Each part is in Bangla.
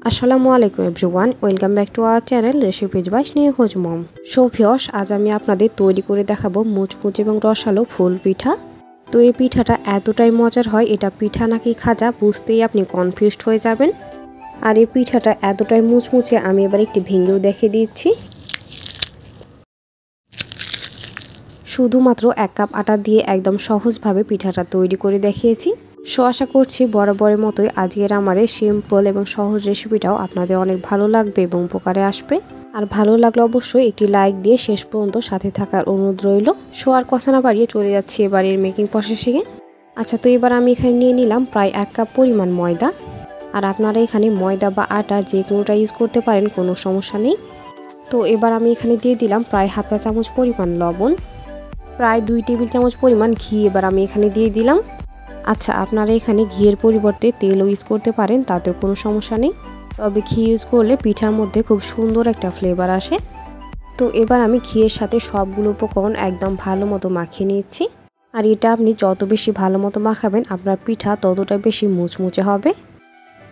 আসসালামু আলাইকুম everyone, welcome back to our channel recipes by Snehaj mom. So viewers, আজ আমি আপনাদের তৈরি করে দেখাবো মুচমুচে এবং রসালো ফুল পিঠা। তো এই পিঠাটা এতটাই মজার হয়, এটা পিঠা নাকি খাজা বুঝতেই আপনি কনফিউজড হয়ে যাবেন। আর এই পিঠাটা এতটাই মুচমুচে, আমি এবার একটি ভেঙেও দেখিয়ে দিচ্ছি। শুধুমাত্র 1 কাপ আটা দিয়ে একদম সহজভাবে পিঠাটা তৈরি করে দেখিয়েছি। সো আশা করছি বরাবরের মতোই আজকের আমার এই সিম্পল এবং সহজ রেসিপিটাও আপনাদের অনেক ভালো লাগবে এবং উপকারে আসবে। আর ভালো লাগলে অবশ্যই একটি লাইক দিয়ে শেষ পর্যন্ত সাথে থাকার অনুরোধ রইল। সো আর কথা না বাড়িয়ে চলে যাচ্ছি এবার এর মেকিং প্রসেসিংয়ে। আচ্ছা, তো এবার আমি এখানে নিয়ে নিলাম প্রায় 1 কাপ পরিমাণ ময়দা। আর আপনারা এখানে ময়দা বা আটা যে কোনোটা ইউজ করতে পারেন, কোনো সমস্যা নেই। তো এবার আমি এখানে দিয়ে দিলাম প্রায় হাফ চা চামচ পরিমাণ লবণ, প্রায় 2 টেবিল চামচ পরিমাণ ঘি এবার আমি এখানে দিয়ে দিলাম। আচ্ছা, আপনারা এখানে ঘিয়ের পরিবর্তে তেলও ইউজ করতে পারেন, তাতেও কোনো সমস্যা নেই। তবে ঘি ইউজ করলে পিঠার মধ্যে খুব সুন্দর একটা ফ্লেভার আসে। তো এবার আমি ঘিয়ের সাথে সবগুলো উপকরণ একদম ভালো মতো মাখিয়ে নিচ্ছি। আর এটা আপনি যত বেশি ভালো মতো মাখাবেন, আপনার পিঠা ততটা বেশি মুচমুচে হবে।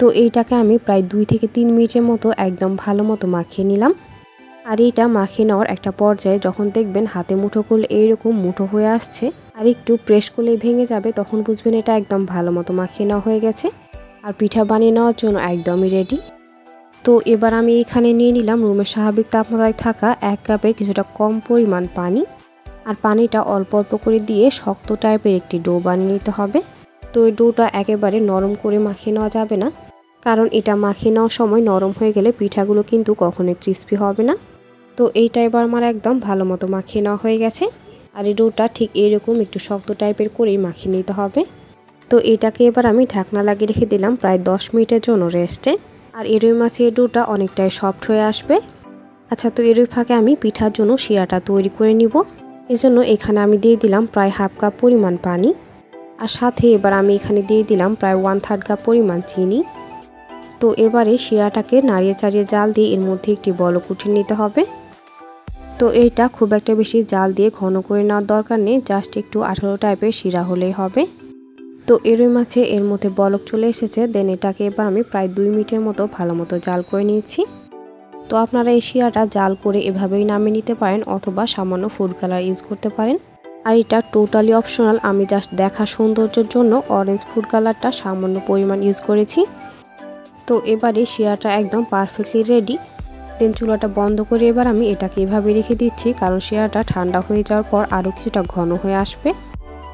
তো এইটাকে আমি প্রায় 2 থেকে 3 মিনিটের মতো একদম ভালো মতো মাখিয়ে নিলাম। আর এইটা মাখিয়ে নেওয়ার একটা পর্যায়ে যখন দেখবেন হাতে মুঠো করলে এইরকম মুঠো হয়ে আসছে আর একটু প্রেস করলে ভেঙে যাবে, তখন বুঝবেন এটা একদম ভালো মতো মাখিয়ে নেওয়া হয়ে গেছে আর পিঠা বানিয়ে নেওয়ার জন্য একদমই রেডি। তো এবার আমি এখানে নিয়ে নিলাম রুমের স্বাভাবিক তাপমাত্রায় থাকা 1 কাপের কিছুটা কম পরিমাণ পানি। আর পানিটা অল্প অল্প করে দিয়ে শক্ত টাইপের একটি ডো বানিয়ে নিতে হবে। তো এই ডোটা একেবারে নরম করে মাখিয়ে নেওয়া যাবে না, কারণ এটা মাখিয়ে নেওয়ার সময় নরম হয়ে গেলে পিঠাগুলো কিন্তু কখনোই ক্রিস্পি হবে না। তো এইটা এবার আমার একদম ভালো মতো মাখিয়ে নেওয়া হয়ে গেছে। আর এই ডোটা ঠিক এরকম একটু শক্ত টাইপের করেই মাখিয়ে নিতে হবে। তো এটাকে এবার আমি ঢাকনা লাগিয়ে রেখে দিলাম প্রায় 10 মিনিটের জন্য রেস্টে। আর এরই মাঝে এই ডোটা অনেকটাই সফট হয়ে আসবে। আচ্ছা, তো এরই ফাঁকে আমি পিঠার জন্য শিরাটা তৈরি করে নিব। এজন্য এখানে আমি দিয়ে দিলাম প্রায় হাফ কাপ পরিমাণ পানি। আর সাথে এবার আমি এখানে দিয়ে দিলাম প্রায় 1/3 কাপ পরিমাণ চিনি। তো এবারে শিরাটাকে নাড়িয়ে চাড়িয়ে জাল দিয়ে এর মধ্যে একটি বলক উঠিয়ে নিতে হবে। তো এইটা খুব একটা বেশি জাল দিয়ে ঘন করে নেওয়ার দরকার নেই, জাস্ট একটু আঠালো টাইপের শিরা হলেই হবে। তো এরই মাঝে এর মধ্যে বলক চলে এসেছে। দেন এটাকে এবার আমি প্রায় 2 মিনিটের মতো ভালো মতো জাল করে নিয়েছি। তো আপনারা এই শিরাটা জাল করে এভাবেই নামিয়ে নিতে পারেন, অথবা সামান্য ফুড কালার ইউজ করতে পারেন। আর এটা টোটালি অপশনাল, আমি জাস্ট দেখা সৌন্দর্যের জন্য অরেঞ্জ ফুড কালারটা সামান্য পরিমাণ ইউজ করেছি। তো এবারে শিরাটা একদম পারফেক্টলি রেডি। দেন চুলাটা বন্ধ করে এবার আমি এটাকে এভাবে রেখে দিচ্ছি, কারণ শিরাটা ঠান্ডা হয়ে যাওয়ার পর আরও কিছুটা ঘন হয়ে আসবে।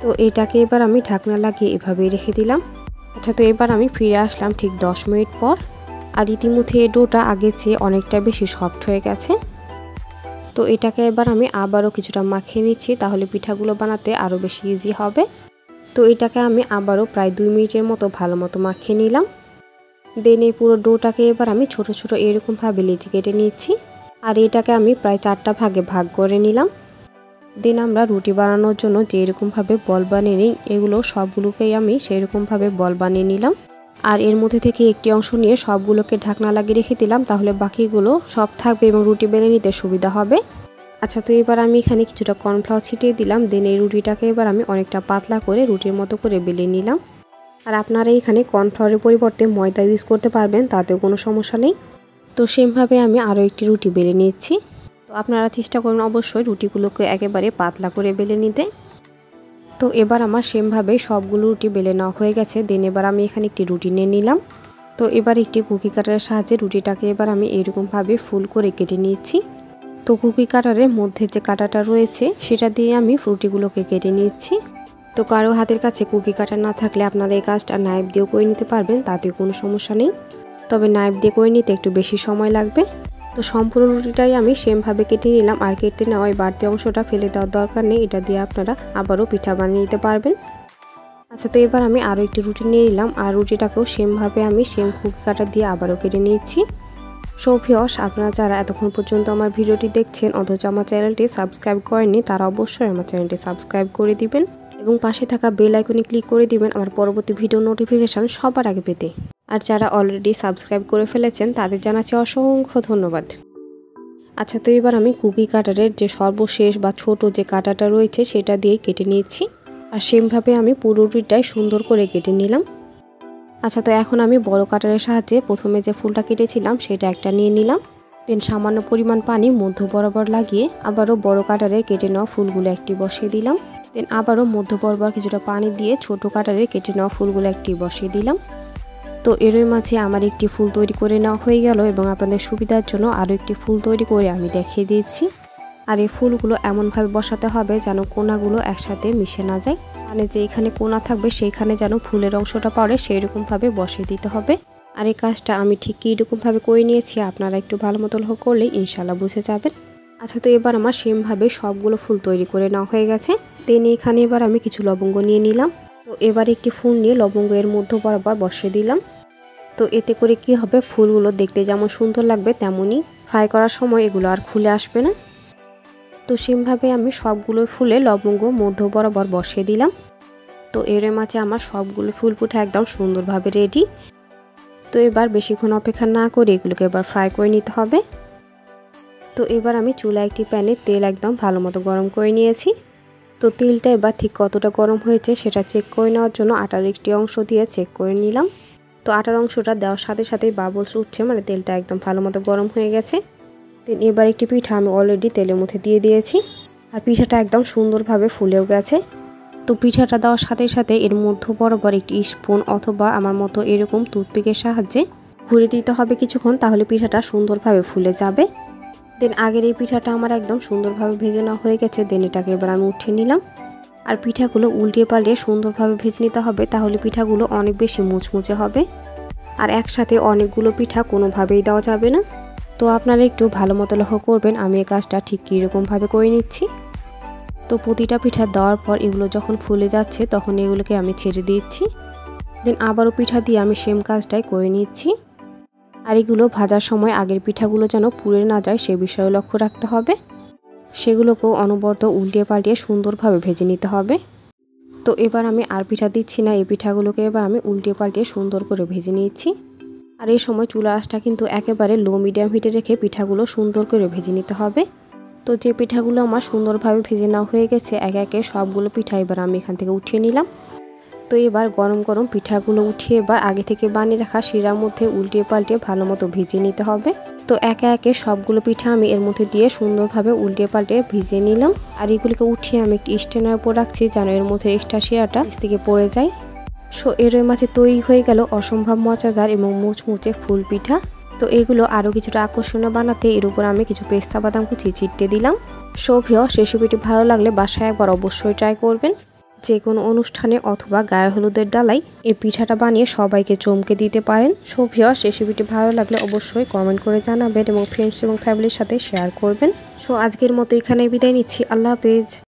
তো এটাকে এবার আমি ঢাকনা লাগিয়ে এভাবেই রেখে দিলাম। আচ্ছা, তো এবার আমি ফিরে আসলাম ঠিক 10 মিনিট পর। আর ইতিমধ্যে এই ডোটা আগের চেয়ে অনেকটা বেশি সফট হয়ে গেছে। তো এটাকে এবার আমি আবারও কিছুটা মাখিয়ে নিচ্ছি, তাহলে পিঠাগুলো বানাতে আরও বেশি ইজি হবে। তো এটাকে আমি আবারও প্রায় 2 মিনিটের মতো ভালো মতো মাখিয়ে নিলাম। দেন এই পুরো ডোটাকে এবার আমি ছোট ছোট এরকমভাবে লেচি কেটে নিচ্ছি। আর এটাকে আমি প্রায় 4টা ভাগে ভাগ করে নিলাম। দেন আমরা রুটি বানানোর জন্য যে এরকমভাবে বল বানিয়ে নিই, এগুলো সবগুলোকেই আমি সেরকমভাবে বল বানিয়ে নিলাম। আর এর মধ্যে থেকে একটি অংশ নিয়ে সবগুলোকে ঢাকনা লাগিয়ে রেখে দিলাম, তাহলে বাকিগুলো সব থাকবে এবং রুটি বেলে নিতে সুবিধা হবে। আচ্ছা, তো এবার আমি এখানে কিছুটা কর্নফ্লাওয়ার ছিটিয়ে দিলাম। দেন এই রুটিটাকে এবার আমি অনেকটা পাতলা করে রুটির মতো করে বেলে নিলাম। আর আপনারা এখানে কর্নফ্লাওয়ারের পরিবর্তে ময়দা ইউজ করতে পারবেন, তাতেও কোনো সমস্যা নেই। তো সেমভাবে আমি আরও একটি রুটি বেলে নিচ্ছি। তো আপনারা চেষ্টা করুন অবশ্যই রুটিগুলোকে একেবারে পাতলা করে বেলে নিতে। তো এবার আমার সেমভাবে সবগুলো রুটি বেলে নেওয়া হয়ে গেছে। দেন এবার আমি এখানে একটি রুটি নিয়ে নিলাম। তো এবার একটি কুকি কাটারের সাহায্যে রুটিটাকে এবার আমি এরকমভাবে ফুল করে কেটে নিচ্ছি। তো কুকি কাটারের মধ্যে যে কাঁটাটা রয়েছে সেটা দিয়ে আমি রুটিগুলোকে কেটে নিচ্ছি। তো কারো হাতের কাছে কুকি কাটার না থাকলে আপনারা এই কাজটা নাইফ দিয়েও করে নিতে পারবেন, তাতেও কোনো সমস্যা নেই। তবে নাইফ দিয়ে করে নিতে একটু বেশি সময় লাগবে। তো সম্পূর্ণ রুটিটাই আমি সেমভাবে কেটে নিলাম। আর কেটে নেওয়া এই বাড়তি অংশটা ফেলে দেওয়ার দরকার নেই, এটা দিয়ে আপনারা আবারও পিঠা বানিয়ে নিতে পারবেন। আচ্ছা, তো এবার আমি আরও একটি রুটি নিয়ে নিলাম। আর রুটিটাকেও সেমভাবে আমি সেম কুকি কাটার দিয়ে আবারও কেটে নিচ্ছি। সো ভিউয়ার্স, আপনারা যারা এতক্ষণ পর্যন্ত আমার ভিডিওটি দেখছেন অথচ আমার চ্যানেলটি সাবস্ক্রাইব করেননি, তারা অবশ্যই আমার চ্যানেলটি সাবস্ক্রাইব করে দিবেন এবং পাশে থাকা বেল আইকনে ক্লিক করে দিবেন আমার পরবর্তী ভিডিও নোটিফিকেশান সবার আগে পেতে। আর যারা অলরেডি সাবস্ক্রাইব করে ফেলেছেন তাদের জানাচ্ছি অসংখ্য ধন্যবাদ। আচ্ছা, তো এবার আমি কুকি কাটারের যে সর্বশেষ বা ছোট যে কাটাটা রয়েছে সেটা দিয়ে কেটে নিয়েছি। আর সেমভাবে আমি পুরো রুটিটাই সুন্দর করে কেটে নিলাম। আচ্ছা, তো এখন আমি বড় কাটারের সাহায্যে প্রথমে যে ফুলটা কেটেছিলাম সেটা একটা নিয়ে নিলাম। দেন সামান্য পরিমাণ পানি মধ্য বরাবর লাগিয়ে আবারও বড় কাটারে কেটে নেওয়া ফুলগুলো একটি বসিয়ে দিলাম। দেন আবারও মধ্য বরাবর কিছুটা পানি দিয়ে ছোট কাটারে কেটে নেওয়া ফুলগুলো একটি বসিয়ে দিলাম। তো এরই মাঝে আমার একটি ফুল তৈরি করে নেওয়া হয়ে গেল এবং আপনাদের সুবিধার জন্য আরও একটি ফুল তৈরি করে আমি দেখিয়ে দিয়েছি। আর এই ফুলগুলো এমনভাবে বসাতে হবে যেন কোনাগুলো একসাথে মিশে না যায়, মানে যে এখানে কোনা থাকবে সেইখানে যেন ফুলের অংশটা পড়ে সেই রকমভাবে বসিয়ে দিতে হবে। আর এই কাজটা আমি ঠিক কীরকমভাবে করে নিয়েছি আপনারা একটু ভালো মতো লক্ষ্য করলে ইনশাল্লাহ বুঝে যাবেন। আচ্ছা, তো এবার আমার সেমভাবে সবগুলো ফুল তৈরি করে নেওয়া হয়ে গেছে। দেন এখানে এবার আমি কিছু লবঙ্গ নিয়ে নিলাম। তো এবার একটি ফুল নিয়ে লবঙ্গ এর মধ্যে বরাবর বসিয়ে দিলাম। তো এতে করে কি হবে, ফুলগুলো দেখতে যেমন সুন্দর লাগবে তেমনই ফ্রাই করার সময় এগুলো আর খুলে আসবে না। তো সেমভাবে আমি সবগুলো ফুলে লবঙ্গ মধ্য বরাবর বসিয়ে দিলাম। তো এর মাঝে আমার সবগুলো ফুল পিঠা একদম সুন্দরভাবে রেডি। তো এবার বেশিক্ষণ অপেক্ষা না করে এগুলোকে এবার ফ্রাই করে নিতে হবে। তো এবার আমি চুলায় একটি প্যানে তেল একদম ভালো মতো গরম করে নিয়েছি। তো তেলটা এবার ঠিক কতটা গরম হয়েছে সেটা চেক করে নেওয়ার জন্য আটার একটি অংশ দিয়ে চেক করে নিলাম। তো আটার অংশটা দেওয়ার সাথে সাথেই বাবলস উঠছে, মানে তেলটা একদম ভালো মতো গরম হয়ে গেছে। দেন এবার একটি পিঠা আমি অলরেডি তেলের মধ্যে দিয়ে দিয়েছি আর পিঠাটা একদম সুন্দরভাবে ফুলেও গেছে। তো পিঠাটা দেওয়ার সাথে সাথে এর মধ্য বরাবর একটি স্পুন অথবা আমার মতো এরকম টুথপিকের সাহায্যে ঘুরে দিতে হবে কিছুক্ষণ, তাহলে পিঠাটা সুন্দরভাবে ফুলে যাবে। দেন আগের এই পিঠাটা আমার একদম সুন্দরভাবে ভেজে নেওয়া হয়ে গেছে। দেন এটাকে এবার আমি উঠিয়ে নিলাম। আর পিঠাগুলো উল্টিয়ে পাল্টিয়ে সুন্দরভাবে ভেজে নিতে হবে, তাহলে পিঠাগুলো অনেক বেশি মুচমুচে হবে। আর একসাথে অনেকগুলো পিঠা কোনোভাবেই দেওয়া যাবে না। তো আপনারা একটু ভালো মতো লক্ষ্য করবেন আমি এই কাজটা ঠিক কীরকমভাবে করে নিচ্ছি। তো প্রতিটা পিঠা দেওয়ার পর এগুলো যখন ফুলে যাচ্ছে তখন এগুলোকে আমি ছেড়ে দিচ্ছি। দেন আবারও পিঠা দিয়ে আমি সেম কাজটাই করে নিচ্ছি। আর এগুলো ভাজার সময় আগের পিঠাগুলো যেন পুড়ে না যায় সে বিষয়ে লক্ষ্য রাখতে হবে। সেগুলোকেও অনবরত উল্টিয়ে পাল্টিয়ে সুন্দরভাবে ভেজে নিতে হবে। তো এবার আমি আর পিঠা দিচ্ছি না, এই পিঠাগুলোকে এবার আমি উল্টিয়ে পাল্টিয়ে সুন্দর করে ভেজে নিচ্ছি। আর এই সময় চুলা আঁচটা কিন্তু একেবারে লো মিডিয়াম হিটে রেখে পিঠাগুলো সুন্দর করে ভেজে নিতে হবে। তো যে পিঠাগুলো আমার সুন্দরভাবে ভেজে নেওয়া হয়ে গেছে একে একে সবগুলো পিঠা এবার আমি এখান থেকে উঠিয়ে নিলাম। তো এবার গরম গরম পিঠাগুলো উঠিয়ে এবার আগে থেকে বানিয়ে রাখা শিরার মধ্যে উল্টিয়ে পাল্টিয়ে ভালো মতো ভিজিয়ে নিতে হবে। তো একে একে সবগুলো পিঠা আমি এর মধ্যে দিয়ে সুন্দরভাবে উল্টিয়ে পাল্টিয়ে ভিজিয়ে নিলাম। আর এগুলোকে উঠিয়ে আমি একটি স্ট্যান্ডের উপর রাখছি যেন এর মধ্যে এক্সট্রা শিরাটা নিচ থেকে পড়ে যায়। সো এর মাঝে তৈরি হয়ে গেল অসম্ভব মজাদার এবং মুচমুচে ফুল পিঠা। তো এগুলো আরও কিছুটা আকর্ষণীয় বানাতে এর উপর আমি কিছু পেস্তা বাদাম কুচি ছিটিয়ে দিলাম। সো ভিউয়ার্স, রেসিপিটি ভালো লাগলে বাসায় একবার অবশ্যই ট্রাই করবেন। যে কোনো অনুষ্ঠানে অথবা গায়ে হলুদের ডালাই এই পিঠাটা বানিয়ে সবাইকে চমকে দিতে পারেন। সো ভিউয়ার্স, রেসিপিটি ভালো লাগলে অবশ্যই কমেন্ট করে জানাবেন এবং ফ্রেন্ডস এবং ফ্যামিলির সাথে শেয়ার করবেন। সো আজকের মতো এখানে বিদায় নিচ্ছি। আল্লাহ হাফেজ।